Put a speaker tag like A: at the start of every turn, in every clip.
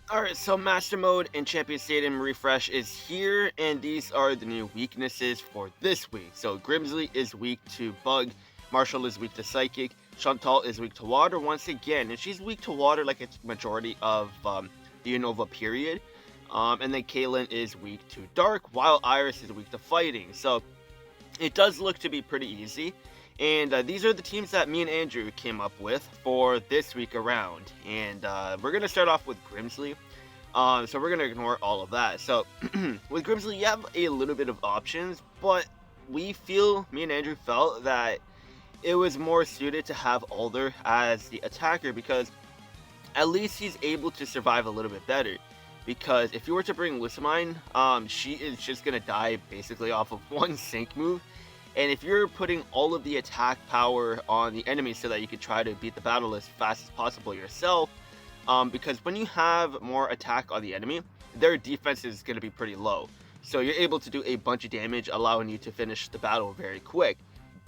A: Alright, so Master Mode and Champion Stadium refresh is here, and these are the new weaknesses for this week. So Grimsley is weak to Bug, Marshall is weak to Psychic, Chantal is weak to Water once again, and she's weak to Water like it's majority of the Unova period. And then Kaylin is weak to Dark, while Iris is weak to Fighting. So it does look to be pretty easy. And these are the teams that me and Andrew came up with for this week around. And we're going to start off with Grimsley. So we're going to ignore all of that. So with Grimsley, you have a little bit of options, but me and Andrew felt that it was more suited to have Alder as the attacker because at least he's able to survive a little bit better. Because if you were to bring Lucamine, she is just going to die basically off of one sync move. And if you're putting all of the attack power on the enemy so that you can try to beat the battle as fast as possible yourself, because when you have more attack on the enemy, their defense is going to be pretty low. So you're able to do a bunch of damage, allowing you to finish the battle very quick.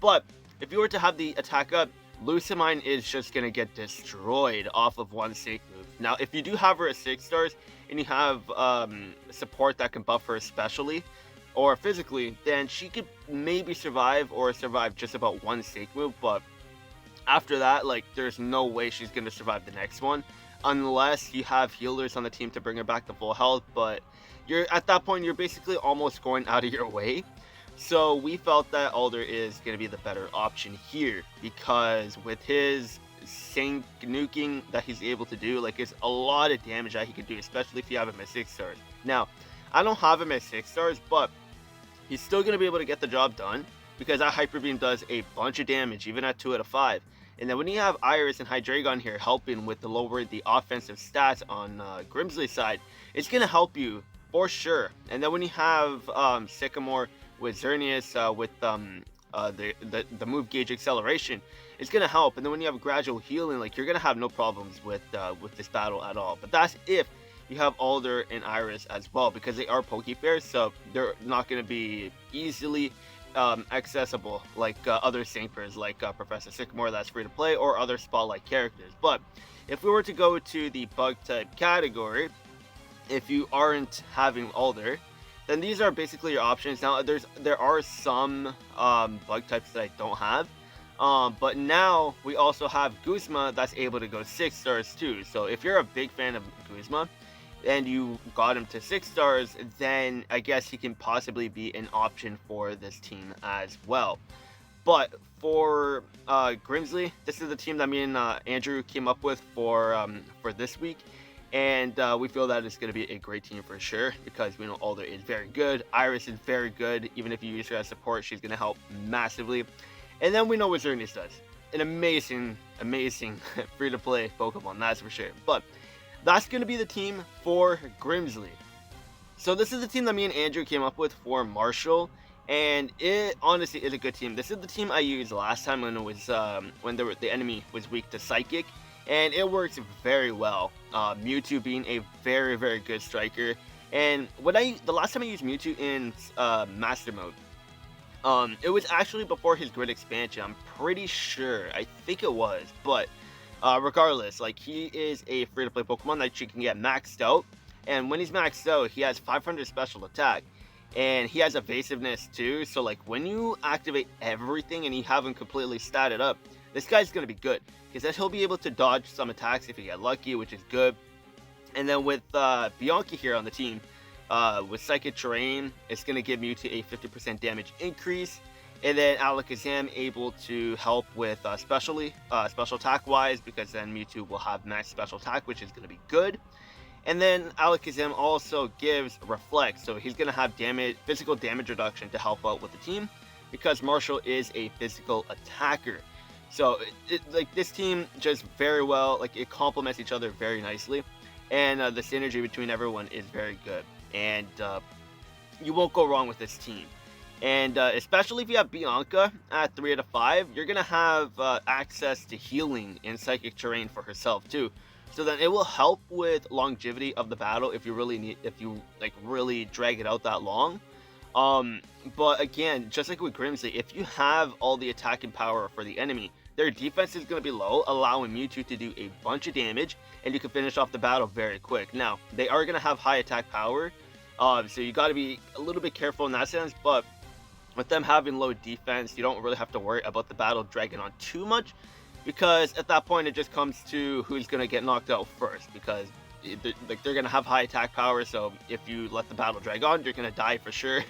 A: But if you were to have the attack up, Lucamine is just going to get destroyed off of one sync move. Now, if you do have her at 6 stars, and you have support that can buff her especially, or physically, then she could maybe survive or survive just about one sync move, but after that, like, there's no way she's going to survive the next one, unless you have healers on the team to bring her back to full health, but you're at that point, you're basically almost going out of your way. So we felt that Alder is going to be the better option here, because with his sync nuking that he's able to do, like, it's a lot of damage that he can do, especially if you have him at 6 stars. Now, I don't have him at 6 stars, but he's still going to be able to get the job done, because that Hyper Beam does a bunch of damage, even at 2 out of 5. And then when you have Iris and Hydreigon here helping with the lower the offensive stats on Grimsley's side, it's going to help you for sure. And then when you have Sycamore with Xerneas with the move gauge acceleration, it's going to help. And then when you have gradual healing, like, you're going to have no problems with this battle at all. But that's if you have Alder and Iris as well, because they are Pokefairs, so they're not going to be easily accessible like other Syncers, like Professor Sycamore that's free to play, or other Spotlight characters. But if we were to go to the bug type category, if you aren't having Alder, then these are basically your options. Now, there are some bug types that I don't have, but now we also have Guzma that's able to go 6 stars too. So if you're a big fan of Guzma and you got him to 6 stars, then I guess he can possibly be an option for this team as well. But for Grimsley, this is the team that me and Andrew came up with for this week. And we feel that it's going to be a great team for sure, because we know Alder is very good. Iris is very good. Even if you use her as support, she's going to help massively. And then we know what Xerneas does. An amazing, amazing free-to-play Pokemon, that's for sure. But that's going to be the team for Grimsley. So this is the team that me and Andrew came up with for Marshall. And it honestly is a good team. This is the team I used last time when it was the enemy was weak to Psychic. And it works very well. Mewtwo being a very, very good striker. And the last time I used Mewtwo in Master Mode, it was actually before his grid expansion. I'm pretty sure. I think it was. But regardless, like, he is a free-to-play Pokemon that you can get maxed out. And when he's maxed out, he has 500 special attack. And he has evasiveness too. So, like, when you activate everything and you have him completely statted up, this guy's going to be good, because then he'll be able to dodge some attacks if you get lucky, which is good. And then with Bianca here on the team, with Psychic Terrain, it's going to give Mewtwo a 50% damage increase. And then Alakazam able to help with special attack wise, because then Mewtwo will have max special attack, which is going to be good. And then Alakazam also gives Reflect, so he's going to have physical damage reduction to help out with the team, because Marshall is a physical attacker. So like, this team just very well, like, it complements each other very nicely, and the synergy between everyone is very good, and you won't go wrong with this team. And especially if you have Bianca at 3 out of 5, you're gonna have access to healing in Psychic Terrain for herself too. So then it will help with longevity of the battle if you really drag it out that long. But again, just like with Grimsley, if you have all the attacking power for the enemy, their defense is going to be low, allowing Mewtwo to do a bunch of damage, and you can finish off the battle very quick. Now, they are going to have high attack power, so you got to be a little bit careful in that sense, but with them having low defense, you don't really have to worry about the battle dragging on too much, because at that point it just comes to who's going to get knocked out first, because they're going to have high attack power, so if you let the battle drag on, you're going to die for sure.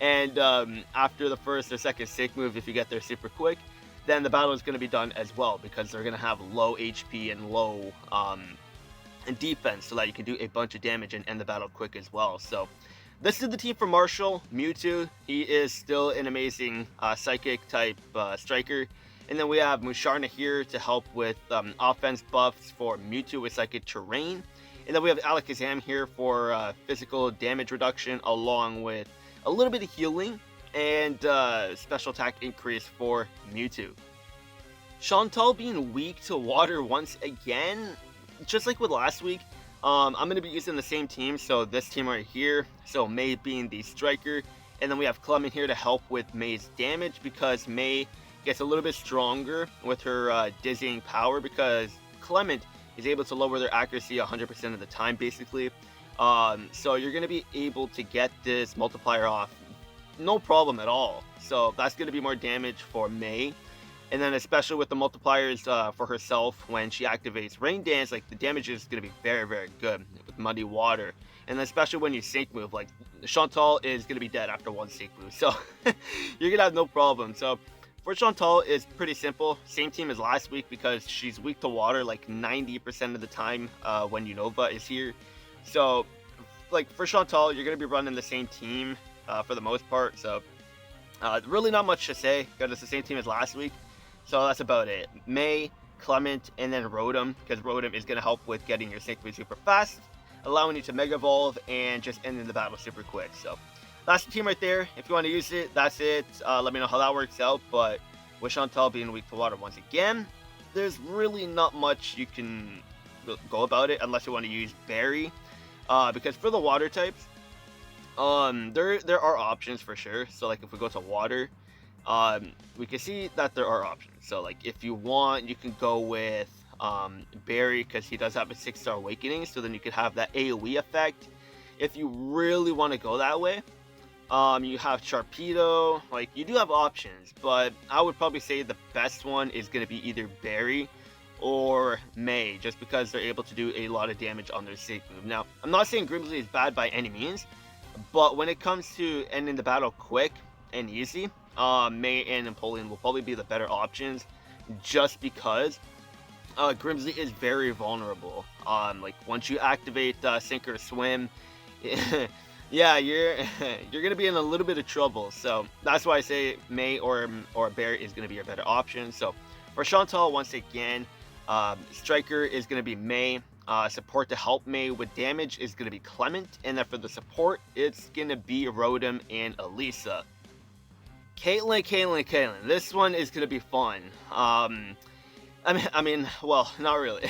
A: And after the first or second sync move, if you get there super quick, then the battle is going to be done as well, because they're going to have low HP and low defense, so that you can do a bunch of damage and end the battle quick as well. So this is the team for Marshall. Mewtwo, he is still an amazing psychic type striker. And then we have Musharna here to help with offense buffs for Mewtwo with Psychic Terrain. And then we have Alakazam here for physical damage reduction, along with a little bit of healing and special attack increase for Mewtwo. Chantal being weak to water once again, just like with last week. I'm going to be using the same team, so this team right here. So May being the striker, and then we have Clement here to help with May's damage, because May gets a little bit stronger with her dizzying power, because Clement is able to lower their accuracy 100% of the time, basically. So you're going to be able to get this multiplier off no problem at all. So that's going to be more damage for May. And then especially with the multipliers for herself, when she activates Rain Dance, like the damage is going to be very, very good with Muddy Water. And then especially when you sync move, like Chantal is going to be dead after one sync move. So you're going to have no problem. So for Chantal, it's pretty simple. Same team as last week, because she's weak to water like 90% of the time when Unova is here. So like for Chantal, you're going to be running the same team for the most part. So really not much to say, because it's the same team as last week. So that's about it. May, Clement, and then Rotom, because Rotom is going to help with getting your sync move super fast, allowing you to Mega Evolve and just ending the battle super quick. So that's the team right there. If you want to use it, that's it. Let me know how that works out. But with Chantal being weak to water once again, there's really not much you can go about it unless you want to use Berry. Because for the water types, there are options for sure. So like if we go to water, we can see that there are options. So like if you want, you can go with Barry, because he does have a 6-star awakening, so then you could have that AoE effect if you really want to go that way. You have Sharpedo, like you do have options, but I would probably say the best one is going to be either Barry or May, just because they're able to do a lot of damage on their sync move. Now, I'm not saying Grimsley is bad by any means, but when it comes to ending the battle quick and easy, May and Napoleon will probably be the better options, just because Grimsley is very vulnerable. Like once you activate Sink or Swim, yeah, you're gonna be in a little bit of trouble. So that's why I say May or Bear is gonna be your better option. So for Chantal, once again, striker is gonna be May. Support to help May with damage is gonna be Clement, and then for the support, it's gonna be Rotom and Elisa. Caitlyn. This one is gonna be fun. I mean, well, not really.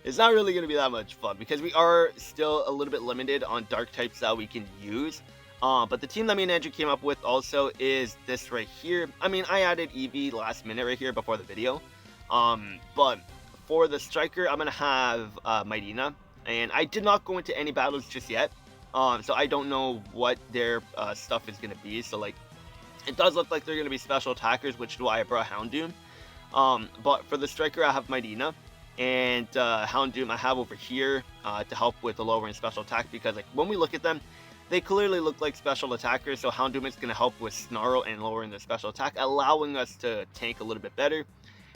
A: It's not really going to be that much fun, because we are still a little bit limited on dark types that we can use. But the team that me and Andrew came up with also is this right here. I mean, I added Eevee last minute right here before the video. But for the striker, I'm going to have Mightyna. And I did not go into any battles just yet. So I don't know what their stuff is going to be. So, like, it does look like they're going to be special attackers, which is why I brought Houndoom. But for the striker, I have Mightyna, and Houndoom I have over here to help with the lowering special attack, because like when we look at them, they clearly look like special attackers. So Houndoom is going to help with Snarl and lowering the special attack, allowing us to tank a little bit better.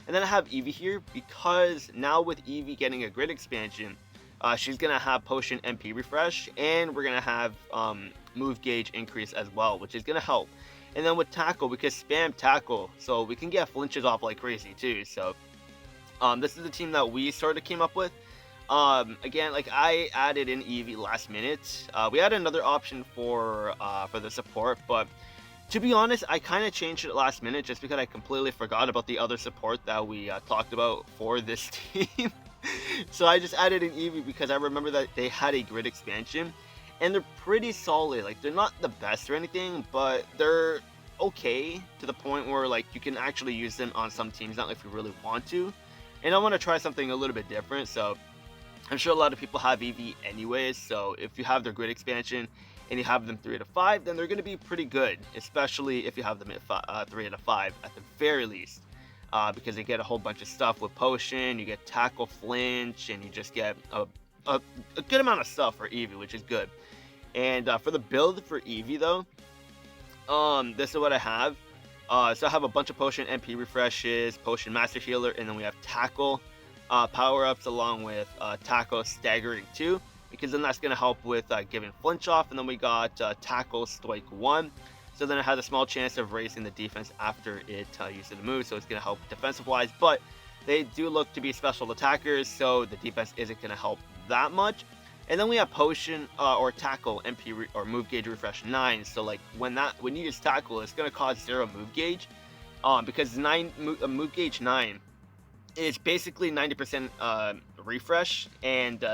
A: And then I have Eevee here, because now with Eevee getting a grid expansion, she's going to have Potion MP refresh, and we're going to have move gauge increase as well, which is going to help. And then with Tackle, we can spam Tackle, so we can get flinches off like crazy too. So this is the team that we sort of came up with. Again, like I added in Eevee last minute. We had another option for the support, but to be honest, I kind of changed it last minute just because I completely forgot about the other support that we talked about for this team. So I just added in Eevee because I remember that they had a grid expansion. And they're pretty solid. Like, they're not the best or anything, but they're okay to the point where like you can actually use them on some teams, not if you really want to. And I want to try something a little bit different, so I'm sure a lot of people have EV anyways, so if you have their grid expansion and you have them 3 out of 5, then they're going to be pretty good, especially if you have them at 3 out of 5 at the very least, because they get a whole bunch of stuff with potion, you get tackle, flinch, and you just get a good amount of stuff for Eevee, which is good. And for the build for Eevee though, this is what I have. So I have a bunch of potion MP refreshes, potion master healer, and then we have tackle power-ups along with tackle staggering 2, because then that's going to help with giving flinch off. And then we got tackle stoic 1, so then it has a small chance of raising the defense after it uses the move, so it's going to help defensive wise, but they do look to be special attackers, so the defense isn't going to help that much. And then we have potion or tackle MP or move gauge refresh 9. So like when you use tackle, it's gonna cause 0 move gauge, because move gauge 9 is basically 90% refresh, and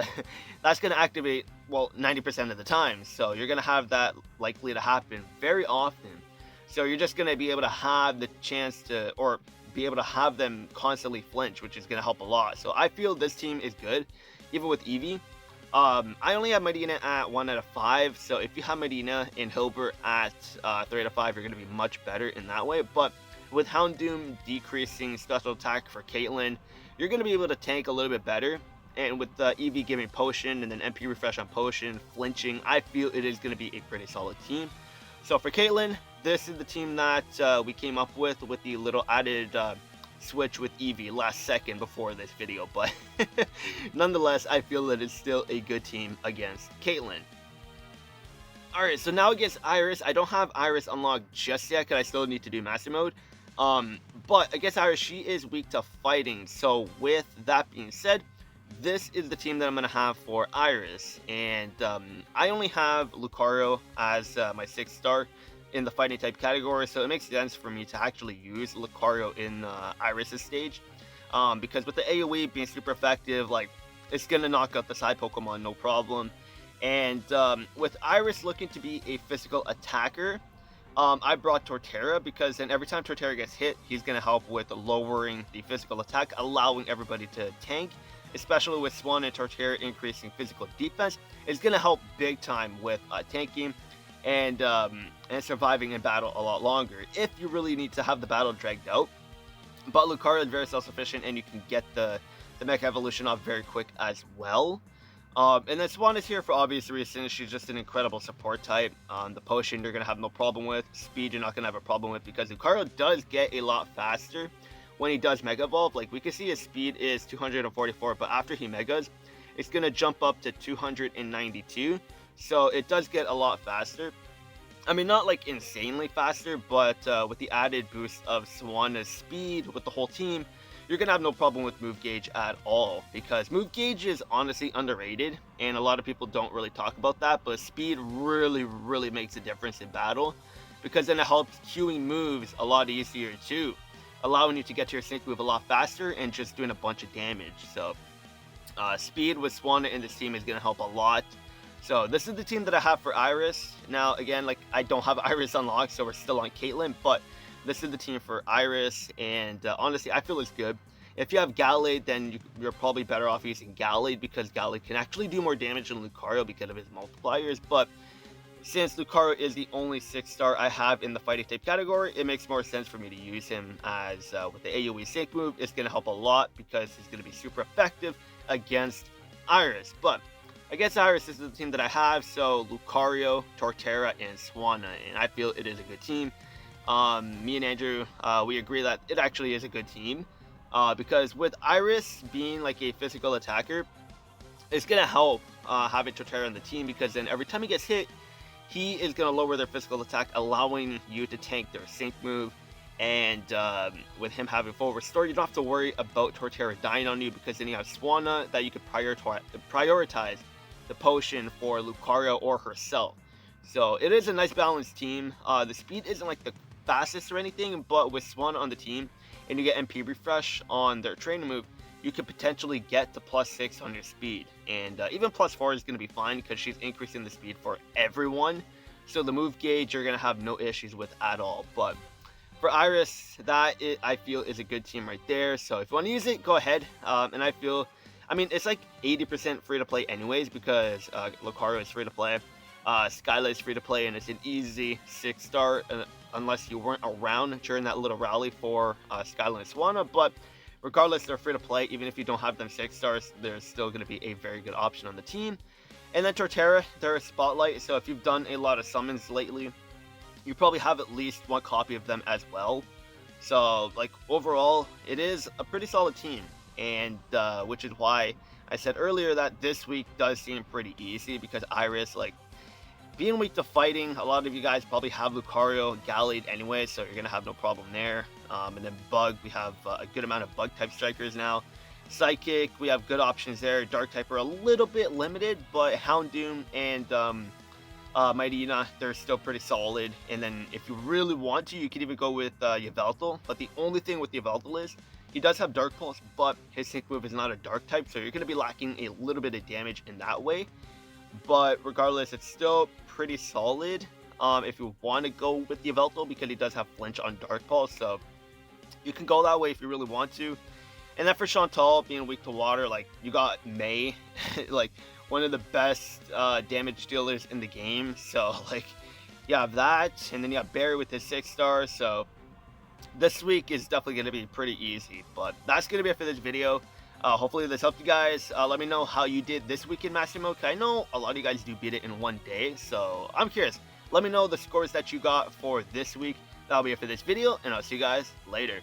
A: that's gonna activate 90% of the time. So you're gonna have that likely to happen very often. So you're just gonna be able to have the chance to, or be able to have them constantly flinch, which is gonna help a lot. So I feel this team is good, even with Eevee. I only have Medina at 1 out of 5, so if you have Medina and Hilbert at 3 out of 5, you're going to be much better in that way. But with Houndoom decreasing special attack for Caitlyn, you're going to be able to tank a little bit better. And with Eevee giving potion and then MP refresh on potion, flinching, I feel it is going to be a pretty solid team. So for Caitlyn, this is the team that we came up with the little added switch with Eevee last second before this video, but nonetheless, I feel that it's still a good team against Caitlyn. Alright, so now against Iris, I don't have Iris unlocked just yet because I still need to do Master Mode. But against Iris, she is weak to fighting. So with that being said, this is the team that I'm going to have for Iris. And I only have Lucario as my 6th star in the fighting type category, so it makes sense for me to actually use Lucario in Iris' stage, because with the AoE being super effective, like it's gonna knock out the side Pokemon no problem. And with Iris looking to be a physical attacker, I brought Torterra, because then every time Torterra gets hit, he's gonna help with lowering the physical attack, allowing everybody to tank, especially with Swan and Torterra increasing physical defense. It's gonna help big time with tanking and surviving in battle a lot longer, if you really need to have the battle dragged out. But Lucario is very self-sufficient, and you can get the Mech Evolution off very quick as well. And then Swan is here for obvious reasons. She's just an incredible support type. The potion you're going to have no problem with. Speed you're not going to have a problem with, because Lucario does get a lot faster when he does Mega Evolve. Like we can see his speed is 244, but after he Megas, it's going to jump up to 292. So it does get a lot faster. I mean, not like insanely faster, but with the added boost of Swanna's speed with the whole team, you're going to have no problem with move gauge at all, because move gauge is honestly underrated, and a lot of people don't really talk about that, but speed really makes a difference in battle, because then it helps queuing moves a lot easier too, allowing you to get to your sync move a lot faster and just doing a bunch of damage. So speed with Swanna in this team is going to help a lot. So this is the team that I have for Iris. Now, again, like I don't have Iris unlocked, so we're still on Caitlyn, but this is the team for Iris, and honestly, I feel it's good. If you have Gallade, then you're probably better off using Gallade, because Gallade can actually do more damage than Lucario because of his multipliers, but since Lucario is the only 6-star I have in the fighting type category, it makes more sense for me to use him as with the AoE sync move. It's going to help a lot because he's going to be super effective against Iris. But against Iris, this is the team that I have, so Lucario, Torterra, and Swanna, and I feel it is a good team. Me and Andrew, we agree that it actually is a good team, because with Iris being like a physical attacker, it's going to help having Torterra on the team, because then every time he gets hit, he is going to lower their physical attack, allowing you to tank their sync move. And with him having full restore, you don't have to worry about Torterra dying on you, because then you have Swanna that you could prioritize the potion for Lucario or herself. So it is a nice balanced team. The speed isn't like the fastest or anything, but with Swanna on the team and you get MP refresh on their training move, you could potentially get to +6 on your speed, and even +4 is going to be fine because she's increasing the speed for everyone. So the move gauge you're going to have no issues with at all. But for Iris, I feel is a good team right there. So if you want to use it, go ahead. And I mean, it's like 80% free to play anyways, because Lucario is free to play. Skyla is free to play, and it's an easy 6-star unless you weren't around during that little rally for Skyla and Swanna. But regardless, they're free to play. Even if you don't have them 6 stars, they're still going to be a very good option on the team. And then Torterra, they're a Spotlight. So if you've done a lot of summons lately, you probably have at least one copy of them as well. So like overall, it is a pretty solid team. And which is why I said earlier that this week does seem pretty easy, because Iris, like, being weak to fighting, a lot of you guys probably have Lucario, Gallade anyway, so you're going to have no problem there. And then Bug, we have a good amount of Bug-type strikers now. Psychic, we have good options there. Dark-type are a little bit limited, but Houndoom and Mightyena, they're still pretty solid. And then if you really want to, you can even go with Yveltal. But the only thing with Yveltal is, he does have Dark Pulse, but his sync move is not a Dark-type, so you're going to be lacking a little bit of damage in that way. But regardless, it's still pretty solid if you want to go with the Yveltal, because he does have flinch on Dark Pulse, so you can go that way if you really want to. And then for Chantal, being weak to water, like, you got May, like, one of the best damage dealers in the game, so, like, you have that, and then you have Barry with his 6-star, so this week is definitely going to be pretty easy. But that's going to be it for this video. Hopefully this helped you guys. Let me know how you did this week in Master Mode, because I know a lot of you guys do beat it in one day, so I'm curious. Let me know the scores that you got for this week. That'll be it for this video, and I'll see you guys later.